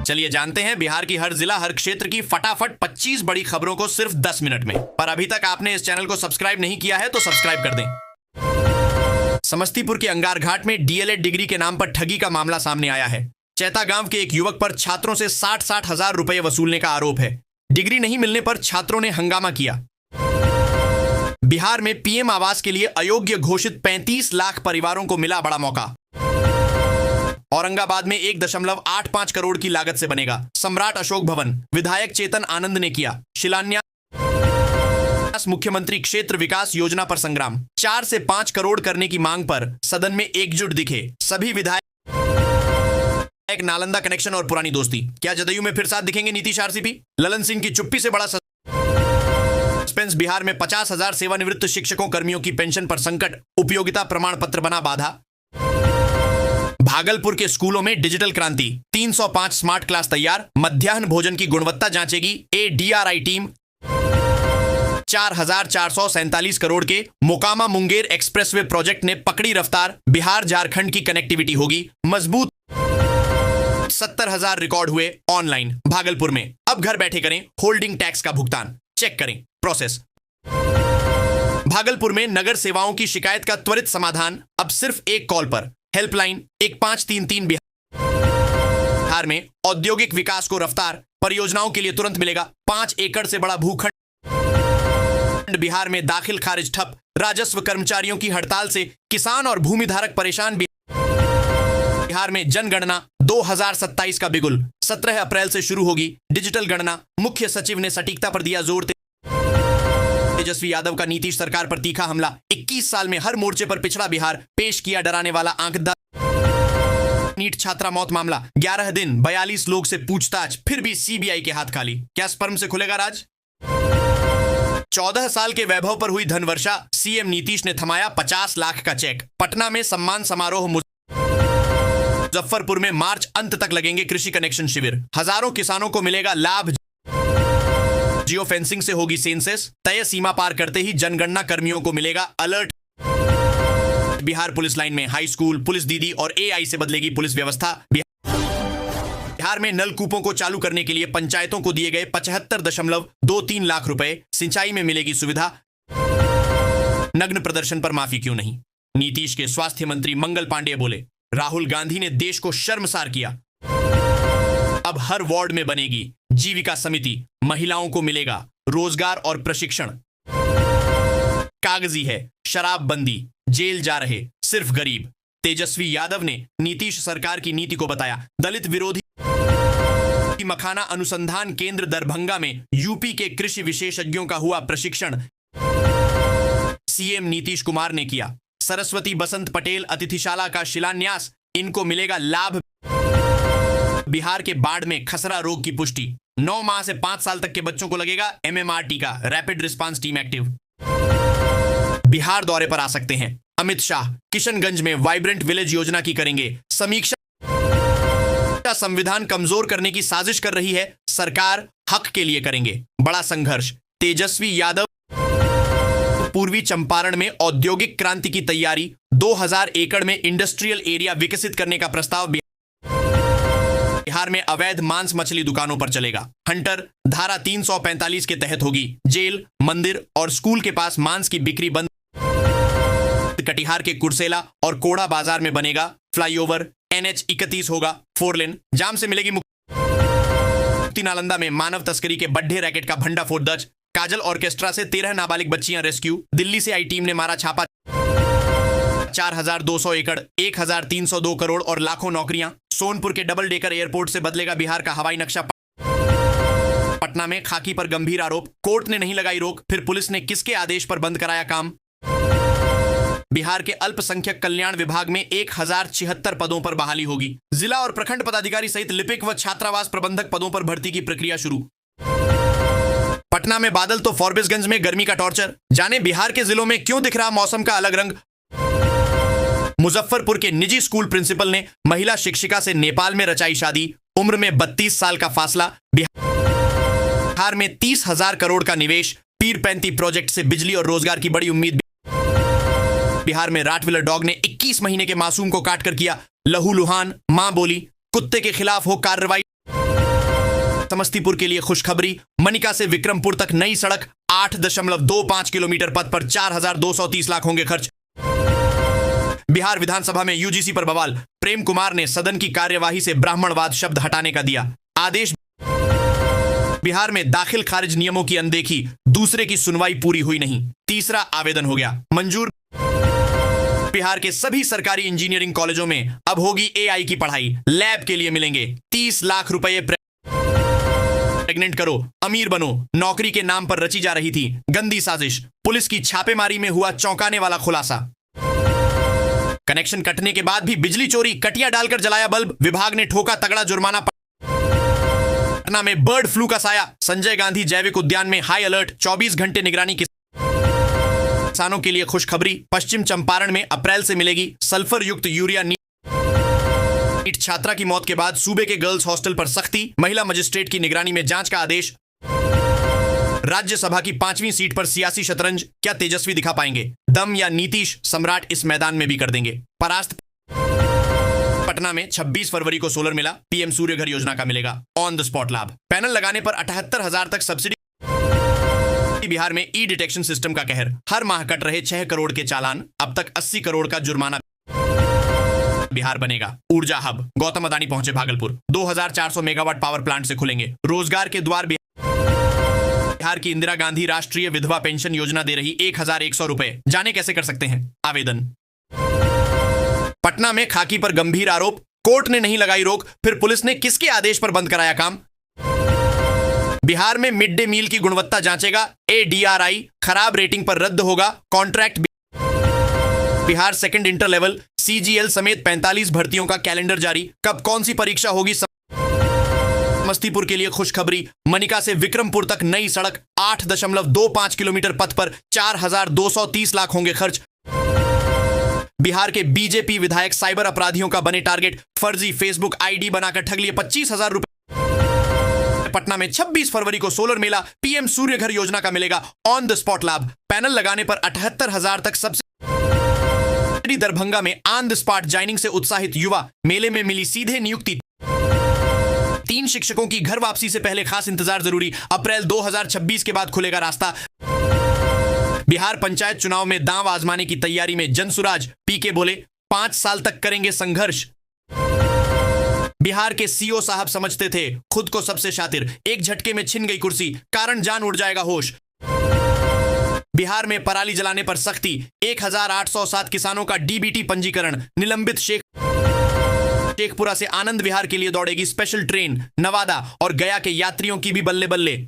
चलिए जानते हैं बिहार की हर जिला हर क्षेत्र की फटाफट 25 बड़ी खबरों को सिर्फ 10 मिनट में। पर अभी तक आपने इस चैनल को सब्सक्राइब नहीं किया है तो सब्सक्राइब कर दें। समस्तीपुर के अंगार घाट में डीएलएड डिग्री के नाम पर ठगी का मामला सामने आया है। चैता गांव के एक युवक पर छात्रों से 60-60 हजार रुपए वसूलने का आरोप है। डिग्री नहीं मिलने पर छात्रों ने हंगामा किया। बिहार में पीएम आवास के लिए अयोग्य घोषित 35 लाख परिवारों को मिला बड़ा मौका। औरंगाबाद में 1.85 करोड़ की लागत से बनेगा सम्राट अशोक भवन। विधायक चेतन आनंद ने किया शिलान्यास। मुख्यमंत्री क्षेत्र विकास योजना पर संग्राम। 4 से 5 करोड़ करने की मांग पर सदन में एकजुट दिखे सभी विधायक। नालंदा कनेक्शन और पुरानी दोस्ती, क्या जदयू में फिर साथ दिखेंगे नीतीश आरसीपी? ललन सिंह की चुप्पी से बड़ा सस्पेंस। बिहार में 50,000 सेवानिवृत्त शिक्षकों कर्मियों की पेंशन पर संकट। उपयोगिता प्रमाण पत्र बना बाधा। भागलपुर के स्कूलों में डिजिटल क्रांति। 305 स्मार्ट क्लास तैयार। मध्याह्न भोजन की गुणवत्ता जांचेगी एडीआरआई टीम। 4,447 करोड़ के मोकामा मुंगेर एक्सप्रेसवे प्रोजेक्ट ने पकड़ी रफ्तार। बिहार झारखंड की कनेक्टिविटी होगी मजबूत। 70,000 रिकॉर्ड हुए ऑनलाइन भागलपुर में। अब घर बैठे करें होल्डिंग टैक्स का भुगतान। चेक करें प्रोसेस। भागलपुर में नगर सेवाओं की शिकायत का त्वरित समाधान अब सिर्फ एक कॉल पर। हेल्पलाइन 1533। बिहार में औद्योगिक विकास को रफ्तार। परियोजनाओं के लिए तुरंत मिलेगा 5 एकड़ से बड़ा भूखंड। बिहार में दाखिल खारिज ठप। राजस्व कर्मचारियों की हड़ताल से किसान और भूमिधारक परेशान। बिहार में जनगणना 2027 का बिगुल। 17 अप्रैल से शुरू होगी डिजिटल गणना। मुख्य सचिव ने सटीकता पर दिया जोर। तेजस्वी यादव का नीतीश सरकार पर तीखा हमला। 21 साल में हर मोर्चे पर पिछड़ा बिहार। पेश किया डराने वाला आंकड़ा। नीट छात्रा मौत मामला 11 दिन 42 लोग से पूछताछ, फिर भी सीबीआई के हाथ खाली। क्या स्पर्म से खुलेगा राज? 14 साल के वैभव पर हुई धनवर्षा। सीएम नीतीश ने थमाया 50 लाख का चेक। पटना में सम्मान समारोह। मुजफ्फरपुर में मार्च अंत तक लगेंगे कृषि कनेक्शन शिविर। हजारों किसानों को मिलेगा लाभ। जियो फेंसिंग से होगी सेंसस। तय सीमा पार करते ही जनगणना कर्मियों को मिलेगा अलर्ट। बिहार पुलिस लाइन में हाई स्कूल, पुलिस दीदी और एआई से बदलेगी पुलिस व्यवस्था। बिहार में नलकूपों को चालू करने के लिए पंचायतों को दिए गए 75.23 लाख रुपए। सिंचाई में मिलेगी सुविधा। नग्न प्रदर्शन पर माफी क्यों नहीं? नीतीश के स्वास्थ्य मंत्री मंगल पांडेय बोले। राहुल गांधी ने देश को शर्मसार किया। अब हर वार्ड में बनेगी जीविका समिति। महिलाओं को मिलेगा रोजगार और प्रशिक्षण। कागजी है शराबबंदी। जेल जा रहे सिर्फ गरीब। तेजस्वी यादव ने नीतीश सरकार की नीति को बताया दलित विरोधी। मखाना अनुसंधान केंद्र दरभंगा में यूपी के कृषि विशेषज्ञों का हुआ प्रशिक्षण। सीएम नीतीश कुमार ने किया सरस्वती बसंत पटेल अतिथिशाला का शिलान्यास। इनको मिलेगा लाभ। बिहार के बाढ़ में खसरा रोग की पुष्टि। 9 माह से 5 साल तक के बच्चों को लगेगा एमएमआर टीका। Rapid response team active. Bihar दौरे पर आ सकते हैं अमित शाह। किशनगंज में वाइब्रेंट विलेज योजना की करेंगे समीक्षा। संविधान कमजोर करने की साजिश कर रही है सरकार। हक के लिए करेंगे बड़ा संघर्ष। तेजस्वी यादव। पूर्वी चंपारण में औद्योगिक क्रांति की तैयारी। 2000 एकड़ में इंडस्ट्रियल एरिया विकसित करने का प्रस्ताव। बिहार में अवैध मांस मछली दुकानों पर चलेगा हंटर। धारा 345 के तहत होगी जेल। मंदिर और स्कूल के पास मांस की बिक्री बंद। कटिहार के कुर्सेला और कोड़ा बाजार में बनेगा फ्लाईओवर। NH-31 होगा 4 लेन। जाम से मिलेगी मुक्ति। नालंदा में मानव तस्करी के बड्ढे रैकेट का भंडाफोड़ दर्ज। काजल ऑर्केस्ट्रा से 13 नाबालिग बच्चियां रेस्क्यू। दिल्ली से आई टीम ने मारा छापा। 4,200 एकड़ 1,302 करोड़ और लाखों नौकरियां। सोनपुर के डबल डेकर एयरपोर्ट से बदलेगा बिहार का हवाई नक्शा। पटना में खाकी पर गंभीर आरोप। कोर्ट ने नहीं लगाई रोक, फिर पुलिस ने किसके आदेश पर बंद कराया काम? बिहार के अल्पसंख्यक कल्याण विभाग में 1076 पदों पर बहाली होगी। जिला और प्रखंड पदाधिकारी सहित लिपिक व छात्रावास प्रबंधक पदों पर भर्ती की प्रक्रिया शुरू। पटना में बादल तो फॉरबिसगंज में गर्मी का टॉर्चर। जाने बिहार के जिलों में क्यों दिख रहा मौसम का अलग रंग। मुजफ्फरपुर के निजी स्कूल प्रिंसिपल ने महिला शिक्षिका से नेपाल में रचाई शादी। उम्र में 32 साल का फासला। बिहार में 30,000 करोड़ का निवेश। पीरपैंती प्रोजेक्ट से बिजली और रोजगार की बड़ी उम्मीद। बिहार में राटविलर डॉग ने 21 महीने के मासूम को काटकर किया लहूलुहान। मां बोली कुत्ते के खिलाफ हो कार्रवाई। समस्तीपुर के लिए खुशखबरी, मनिका से विक्रमपुर तक नई सड़क, 8.25 किलोमीटर पथ पर 4,230 लाख होंगे खर्च। बिहार विधानसभा में यूजीसी पर बवाल, प्रेम कुमार ने सदन की कार्यवाही से ब्राह्मणवाद शब्द हटाने का दिया आदेश। बिहार में दाखिल खारिज नियमों की अनदेखी, दूसरे की सुनवाई पूरी हुई नहीं, तीसरा आवेदन हो गया मंजूर। बिहार के सभी सरकारी इंजीनियरिंग कॉलेजों में अब होगी एआई की पढ़ाई, लैब के लिए मिलेंगे 30 लाख रुपए। प्रेग्नेंट करो, अमीर बनो, नौकरी के नाम पर रची जा रही थी गंदी साजिश, पुलिस की छापेमारी में हुआ चौंकाने वाला खुलासा। कनेक्शन कटने के बाद भी बिजली चोरी, कटिया डालकर जलाया बल्ब, विभाग ने ठोका तगड़ा जुर्माना। पटना में बर्ड फ्लू का साया, संजय गांधी जैविक उद्यान में हाई अलर्ट, 24 घंटे निगरानी। किसानों के लिए खुशखबरी, पश्चिम चंपारण में अप्रैल से मिलेगी सल्फर युक्त यूरिया। नीट छात्रा की मौत के बाद सूबे के गर्ल्स हॉस्टल पर सख्ती, महिला मजिस्ट्रेट की निगरानी में जांच का आदेश। राज्यसभा की 5वीं सीट पर सियासी शतरंज, क्या तेजस्वी दिखा पाएंगे दम या नीतीश सम्राट इस मैदान में भी कर देंगे परास्त। पटना में 26 फरवरी को सोलर मिला, पीएम सूर्य घर योजना का मिलेगा ऑन द स्पॉट लाभ, पैनल लगाने पर 78,000 तक सब्सिडी। बिहार में ई डिटेक्शन सिस्टम का कहर, हर माह कट रहे 6 करोड़ के चालान, अब तक 80 करोड़ का जुर्माना। बिहार बनेगा ऊर्जा हब, गौतम अदानी पहुंचे भागलपुर, 2,400 मेगावाट पावर प्लांट से खुलेंगे रोजगार के द्वार। बिहार की इंदिरा गांधी राष्ट्रीय विधवा पेंशन योजना दे रही 1,100 रुपए, जाने कैसे कर सकते हैं आवेदन। पटना में खाकी पर गंभीर आरोप, कोर्ट ने नहीं लगाई रोक, फिर पुलिस ने किसके आदेश पर बंद कराया काम। बिहार में मिड डे मील की गुणवत्ता जांचेगा एडीआरआई, खराब रेटिंग पर रद्द होगा contract. Bihar second inter level CGL समेत 45 भर्तियों का कैलेंडर जारी, कब कौन सी परीक्षा होगी। समस्तीपुर के लिए खुशखबरी, मनिका से विक्रमपुर तक नई सड़क, 8.25 किलोमीटर पथ पर 4,230 लाख होंगे खर्च। बिहार के बीजेपी विधायक साइबर अपराधियों का बने टारगेट, फर्जी फेसबुक आईडी बनाकर ठग लिए 25,000 रुपए। पटना में 26 फरवरी को सोलर मेला, पीएम सूर्य घर योजना का मिलेगा ऑन द स्पॉट लाभ, पैनल लगाने पर 78,000 तक सब्सिडी। दरभंगा में ऑन द स्पॉट ज्वाइनिंग से उत्साहित युवा, मेले में मिली सीधे नियुक्ति। 3 शिक्षकों की घर वापसी से पहले खास इंतजार जरूरी, अप्रैल 2026 के बाद खुलेगा रास्ता। बिहार पंचायत चुनाव में दांव आजमाने की तैयारी में जनसुराज, पीके बोले 5 साल तक करेंगे संघर्ष। बिहार के सीओ साहब समझते थे खुद को सबसे शातिर, एक झटके में छिन गई कुर्सी, कारण जान उड़ जाएगा होश। बिहार में पराली जलाने पर सख्ती, 1,807 किसानों का डीबीटी पंजीकरण निलंबित। शेखपुरा से आनंद विहार के लिए दौड़ेगी स्पेशल ट्रेन, नवादा और गया के यात्रियों की भी बल्ले बल्ले।